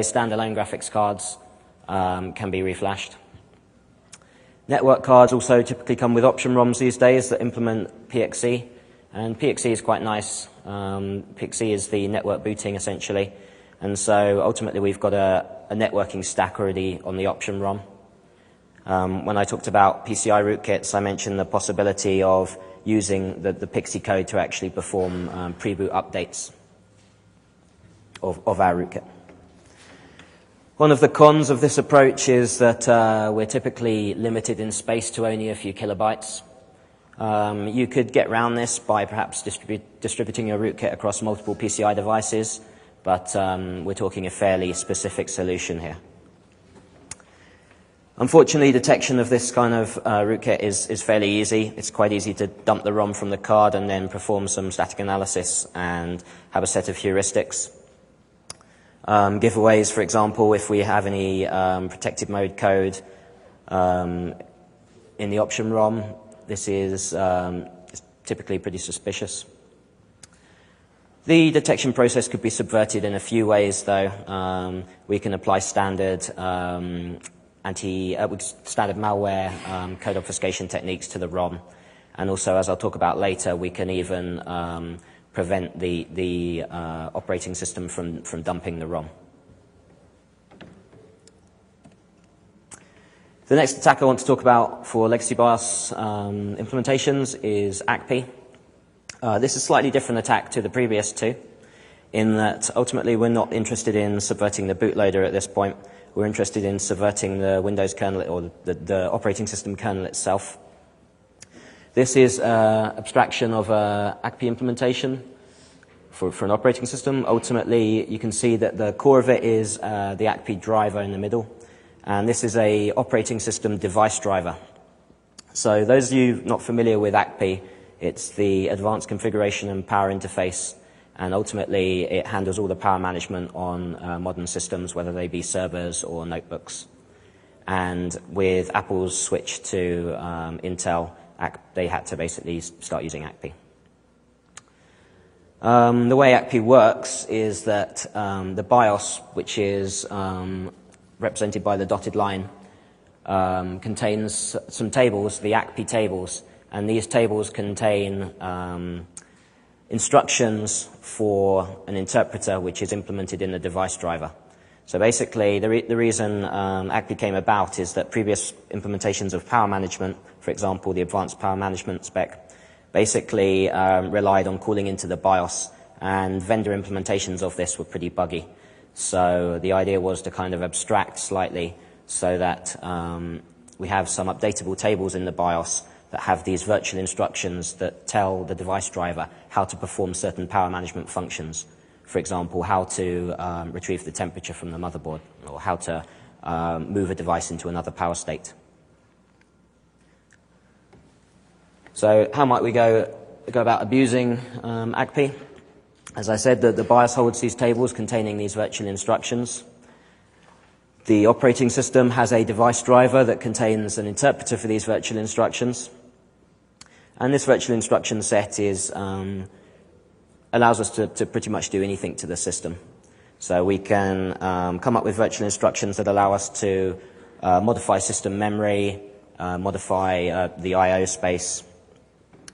Standalone graphics cards can be reflashed. Network cards also typically come with option ROMs these days that implement PXE, and PXE is quite nice. PXE is the network booting essentially, and so ultimately we've got a networking stack already on the option ROM. When I talked about PCI rootkits, I mentioned the possibility of using the PXE code to actually perform pre-boot updates of our rootkit. One of the cons of this approach is that we're typically limited in space to only a few kilobytes. You could get around this by perhaps distributing your rootkit across multiple PCI devices, but we're talking a fairly specific solution here. Unfortunately, detection of this kind of rootkit is fairly easy. It's quite easy to dump the ROM from the card and then perform some static analysis and have a set of heuristics. Giveaways, for example, if we have any protected mode code in the option ROM, this is typically pretty suspicious. The detection process could be subverted in a few ways, though. We can apply standard standard malware code obfuscation techniques to the ROM, and also, as I'll talk about later, we can even prevent the operating system from dumping the ROM. The next attack I want to talk about for legacy BIOS implementations is ACPI. This is a slightly different attack to the previous two, in that ultimately we're not interested in subverting the bootloader at this point. We're interested in subverting the Windows kernel or the operating system kernel itself. This is abstraction of a ACPI implementation for an operating system. Ultimately, you can see that the core of it is the ACPI driver in the middle, and this is a operating system device driver. So those of you not familiar with ACPI, it's the advanced configuration and power interface, and ultimately it handles all the power management on modern systems, whether they be servers or notebooks. And with Apple's switch to Intel, they had to basically start using ACPI. The way ACPI works is that the BIOS, which is represented by the dotted line, contains some tables, the ACPI tables, and these tables contain instructions for an interpreter which is implemented in the device driver. So basically, the reason ACPI came about is that previous implementations of power management, for example, the advanced power management spec, basically relied on calling into the BIOS, and vendor implementations of this were pretty buggy. So the idea was to kind of abstract slightly so that we have some updatable tables in the BIOS that have these virtual instructions that tell the device driver how to perform certain power management functions. For example, how to retrieve the temperature from the motherboard, or how to move a device into another power state. So how might we go about abusing ACPI? As I said, the BIOS holds these tables containing these virtual instructions. The operating system has a device driver that contains an interpreter for these virtual instructions. And this virtual instruction set allows us to pretty much do anything to the system. So we can come up with virtual instructions that allow us to modify system memory, modify the I/O space.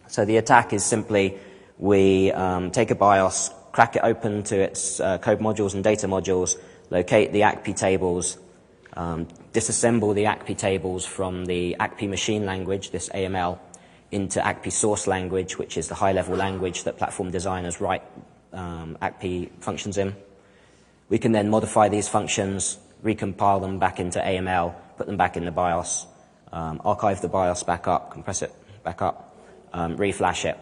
So the attack is simply we take a BIOS, crack it open to its code modules and data modules, locate the ACPI tables, disassemble the ACPI tables from the ACPI machine language, this AML, into ACPI source language, which is the high-level language that platform designers write ACPI functions in. We can then modify these functions, recompile them back into AML, put them back in the BIOS, archive the BIOS back up, compress it back up, reflash it,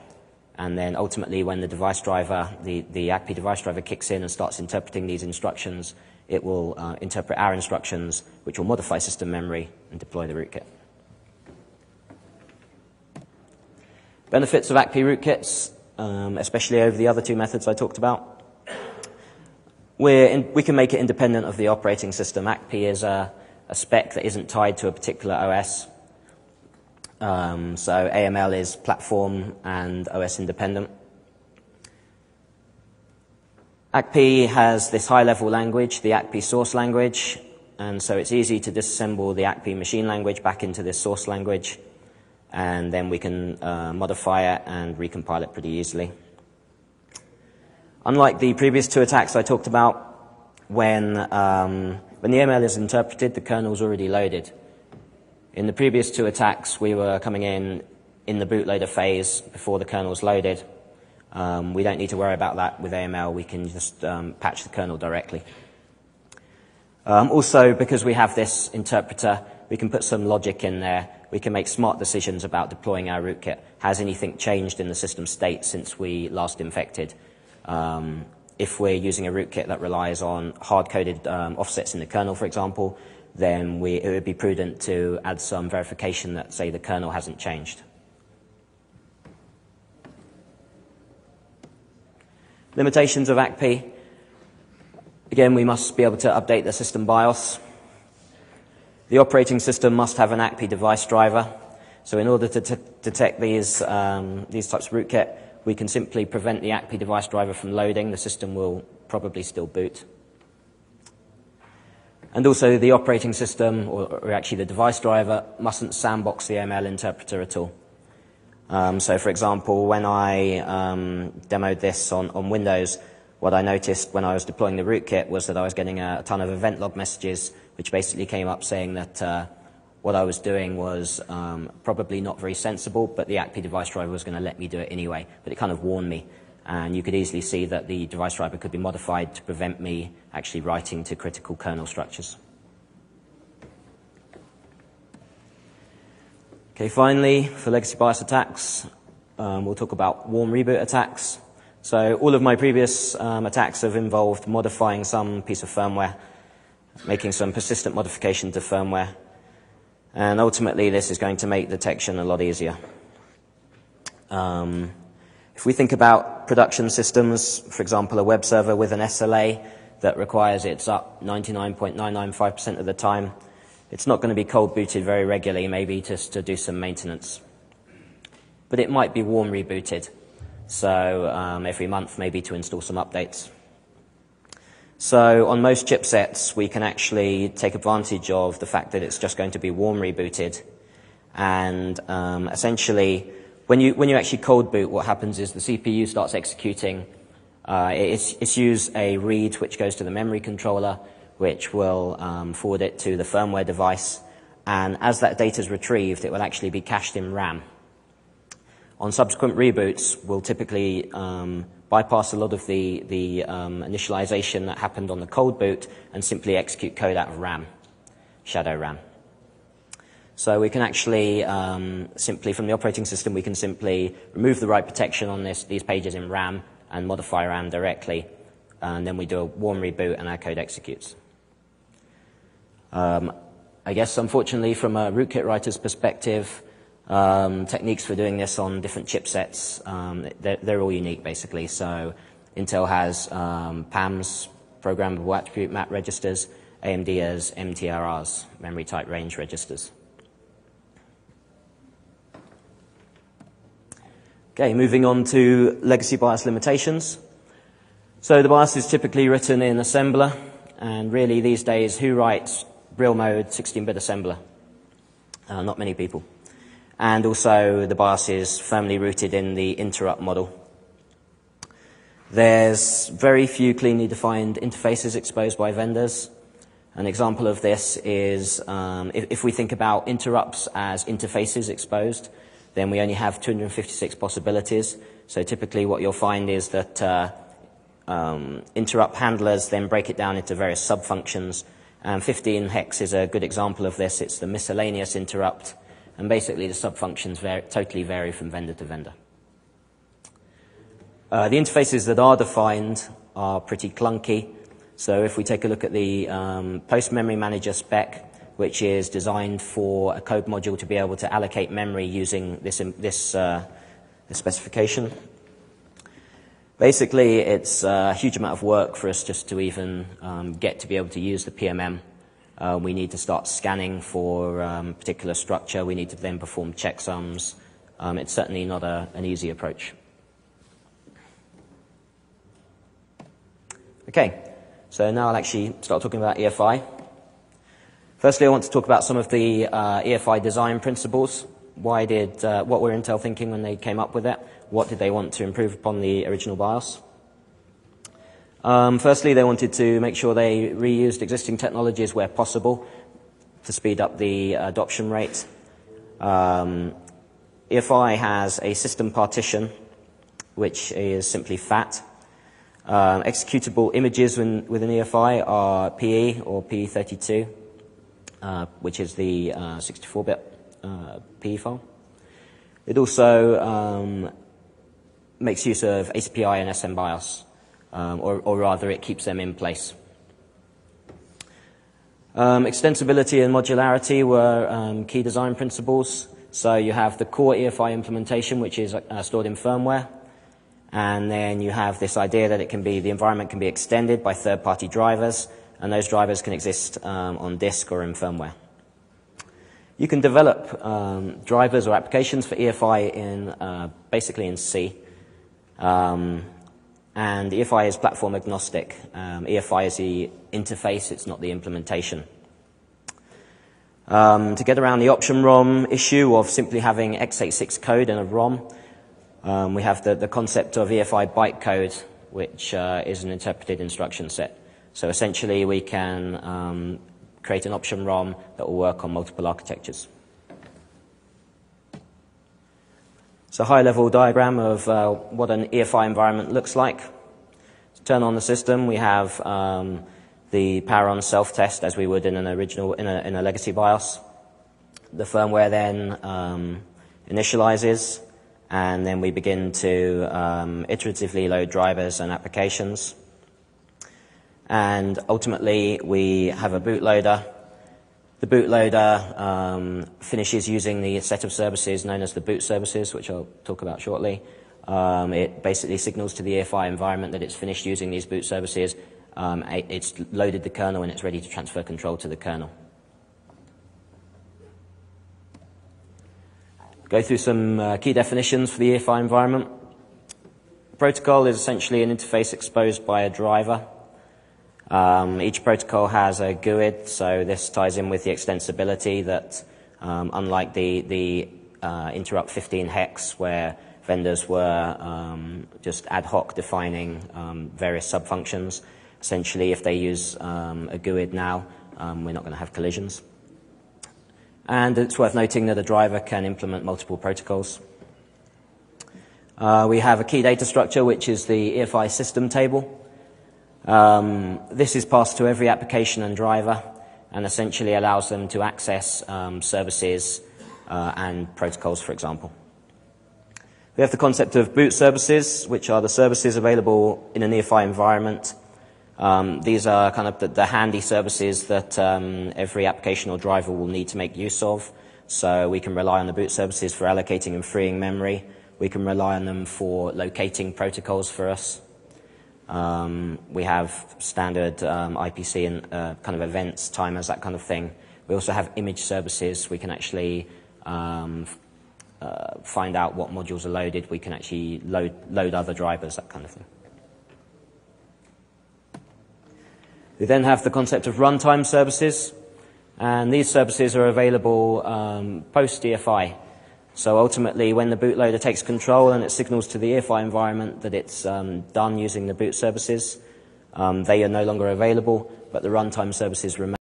and then ultimately when the device driver, the ACPI device driver kicks in and starts interpreting these instructions, it will interpret our instructions, which will modify system memory and deploy the rootkit. Benefits of ACPI rootkits, especially over the other two methods I talked about. We can make it independent of the operating system. ACPI is a spec that isn't tied to a particular OS. So AML is platform and OS independent. ACP has this high-level language, the ACP source language, and so it's easy to disassemble the ACP machine language back into this source language, and then we can modify it and recompile it pretty easily. Unlike the previous two attacks I talked about, when the ML is interpreted, the kernel is already loaded. In the previous two attacks, we were coming in the bootloader phase before the kernel is loaded. We don't need to worry about that with AML. We can just patch the kernel directly. Also, because we have this interpreter, we can put some logic in there. We can make smart decisions about deploying our rootkit. Has anything changed in the system state since we last infected? If we're using a rootkit that relies on hard-coded offsets in the kernel, for example, then it would be prudent to add some verification that, say, the kernel hasn't changed. Limitations of ACP. Again, we must be able to update the system BIOS. The operating system must have an ACP device driver. So in order to detect these types of rootkit, we can simply prevent the ACP device driver from loading. The system will probably still boot. And also the operating system, or actually the device driver, mustn't sandbox the ML interpreter at all. So for example, when I demoed this on Windows, what I noticed when I was deploying the rootkit was that I was getting a ton of event log messages, which basically came up saying that what I was doing was probably not very sensible, but the ACP device driver was going to let me do it anyway. But it kind of warned me. And you could easily see that the device driver could be modified to prevent me actually writing to critical kernel structures. Okay, finally, for legacy BIOS attacks, we'll talk about warm reboot attacks. So all of my previous attacks have involved modifying some piece of firmware, making some persistent modification to firmware. And ultimately, this is going to make detection a lot easier. If we think about production systems, for example, a web server with an SLA that requires it's up 99.995% of the time, it's not going to be cold booted very regularly, maybe just to do some maintenance. But it might be warm rebooted, so every month maybe to install some updates. So on most chipsets, we can actually take advantage of the fact that it's just going to be warm rebooted. And essentially, when you actually cold boot, what happens is the CPU starts executing. It issues a read which goes to the memory controller, which will forward it to the firmware device. And as that data is retrieved, it will actually be cached in RAM. On subsequent reboots, we'll typically bypass a lot of the initialization that happened on the cold boot and simply execute code out of RAM, shadow RAM. So we can actually simply, from the operating system, we can simply remove the write protection on these pages in RAM and modify RAM directly. And then we do a warm reboot and our code executes. I guess, unfortunately, from a rootkit writer's perspective, techniques for doing this on different chipsets, they're all unique, basically. So Intel has PAMs, programmable attribute map registers, AMD has MTRRs, memory type range registers. Okay, moving on to legacy BIOS limitations. So the BIOS is typically written in assembler, and really these days, who writes real mode 16-bit assembler? Not many people. And also the BIOS is firmly rooted in the interrupt model. There's very few cleanly defined interfaces exposed by vendors. An example of this is if we think about interrupts as interfaces exposed, then we only have 256 possibilities. So typically what you'll find is that interrupt handlers then break it down into various subfunctions. 15 hex is a good example of this. It's the miscellaneous interrupt. And basically the subfunctions totally vary from vendor to vendor. The interfaces that are defined are pretty clunky. So if we take a look at the Post Memory Manager spec, which is designed for a code module to be able to allocate memory using this specification. Basically, it's a huge amount of work for us just to even get to be able to use the PMM. We need to start scanning for particular structure. We need to then perform checksums. It's certainly not an easy approach. Okay, so now I'll actually start talking about EFI. Firstly, I want to talk about some of the EFI design principles. What were Intel thinking when they came up with it? What did they want to improve upon the original BIOS? Firstly, they wanted to make sure they reused existing technologies where possible to speed up the adoption rate. EFI has a system partition, which is simply FAT. Executable images within EFI are PE or PE32, which is the 64-bit PE file. It also makes use of ACPI and SMBIOS, or rather it keeps them in place. Extensibility and modularity were key design principles. So you have the core EFI implementation, which is stored in firmware. And then you have this idea that the environment can be extended by third-party drivers, and those drivers can exist on disk or in firmware. You can develop drivers or applications for EFI basically in C. And EFI is platform agnostic. EFI is the interface, it's not the implementation. To get around the option ROM issue of simply having x86 code in a ROM, we have the concept of EFI bytecode, which is an interpreted instruction set. So essentially we can create an option ROM that will work on multiple architectures. So a high-level diagram of what an EFI environment looks like. To turn on the system, we have the power on self-test as we would in a legacy BIOS. The firmware then initializes, and then we begin to iteratively load drivers and applications. And ultimately, we have a bootloader. The bootloader finishes using the set of services known as the boot services, which I'll talk about shortly. It basically signals to the EFI environment that it's finished using these boot services. It's loaded the kernel and it's ready to transfer control to the kernel. Go through some key definitions for the EFI environment. Protocol is essentially an interface exposed by a driver. Each protocol has a GUID, so this ties in with the extensibility that, unlike the interrupt 15 hex, where vendors were just ad hoc defining various subfunctions, essentially if they use a GUID now, we're not going to have collisions. And it's worth noting that a driver can implement multiple protocols. We have a key data structure, which is the EFI system table. This is passed to every application and driver and essentially allows them to access services and protocols, for example. We have the concept of boot services, which are the services available in an EFI environment. These are kind of the handy services that every application or driver will need to make use of. So we can rely on the boot services for allocating and freeing memory. We can rely on them for locating protocols for us. We have standard IPC and kind of events, timers, that kind of thing. We also have image services. We can actually find out what modules are loaded. We can actually load other drivers, that kind of thing. We then have the concept of runtime services, and these services are available post-EFI. So ultimately, when the bootloader takes control and it signals to the EFI environment that it's done using the boot services, they are no longer available, but the runtime services remain.